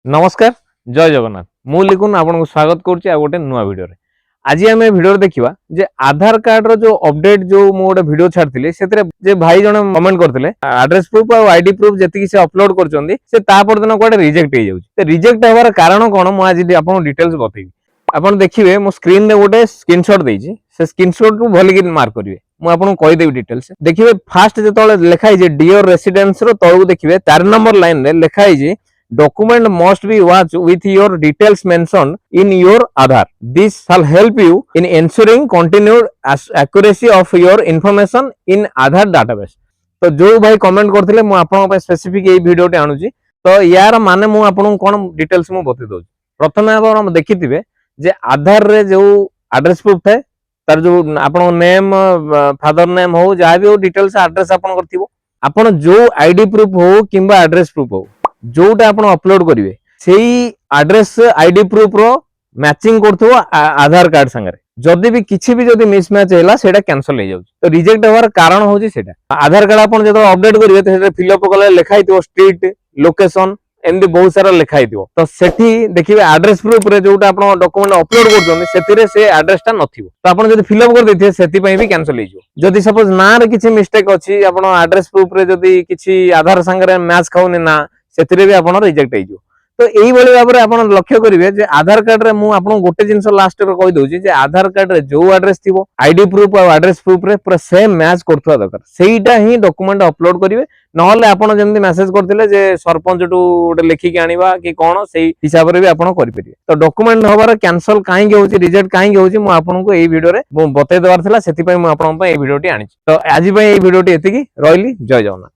नमस्कार जय जगन्नाथ मु लिखुन आपको स्वागत करुच्ची आ गोटे नुआ वीडियो रे। आज आम वीडियो देखा जे आधार कार्ड रो जो अपडेट जो मु गोटे वीडियो छाड़ी से भाई जन कमेंट करते एड्रेस प्रूफ और आईडी प्रूफ जी से अपलोड कर दिन कौटे रिजेक्ट हो जाए। रिजेक्ट होवार कारण कौन मुझे आपको डिटेल्स बतेबी। आप देखिए मो स्क्रीन रे गोटे स्क्रीनशॉट देछि से स्क्रीनशॉट को भल कि मार्क करिवे मु आपको कहीदेवी डिटेल्स। देखिए फास्ट जो लिखाई डियर रेसिडेंस रो तळु देखिए 4 नंबर लाइन रे लिखाई document must be watched with your details mentioned in your Aadhaar. This shall help you in ensuring continued accuracy of your information in Aadhaar database. तो जो भाई comment करथिले मु आपन पे स्पेसिफिक ए वीडियो टे आनुची तो यार माने मु आपन कोन डिटेल्स मु बते दउ। प्रथमे आपण देखिथिबे जे आधार रे जो एड्रेस प्रूफ है तार जो आपन नेम फादर नेम हो जहा भी हो डिटेल्स एड्रेस आपन करथिबो। आपन जो आईडी प्रूफ हो किंबा एड्रेस प्रूफ हो जोटा आप अपलोड करेंगे से एड्रेस आईडी प्रूफ रो मैचिंग करथो आधार कार्ड संगे जदि भी किसी भी जदि मिसमैच हैला सेटा कैंसिल हो जाउछ। तो रिजेक्ट होवार कारण होची सेटा आधार कार्ड आपण जब अपडेट करिवे तो सेटा फिलअप कले लिखा हितो स्ट्रीट लोकेशन एमदी बहुत सारा लिखा हितो। तो सेठी देखिबे एड्रेस प्रूफ रे जोटा आपण डॉक्यूमेंट अपलोड करछन सेतिरे से एड्रेसटा नथिबो तो आपण जदि फिलअप कर देथिए सेति पई भी कैंसिल हो जाउ। जदि सपोज ना रे किछि मिस्टेक अछि आपण एड्रेस प्रूफ रे जदि किछि आधार संगे मैच खाउनी ना से भी आपन रिजेक्ट हो। तो यही भाव में आप लक्ष्य करेंगे आधार कार्ड रे मु आपन गोटे जिनस लास्ट रे कहि दउची जे आधार कार्ड रे जो एड्रेस थिबो आईडी प्रूफ और एड्रेस प्रूफ रे पूरा सेम मैच करथवा दरकार सेहीटा ही डॉक्यूमेंट अपलोड करिवे। नहले आपन जेमति मेसेज करथिले जे सरपंच टू गोटे लिखिक आनिबा कि कोन सेही हिसाब रे भी आपन करि परिबे। तो डॉक्यूमेंट होबार कैंसिल काहे होउची रिजेक्ट काहे होउची मु आपन को एही वीडियो रे बतै देबार थिला सेति पई मु आपन पई एही वीडियोटी आनिची। तो आज पई एही वीडियोटी एतिकी रहली जय जगन्नाथ।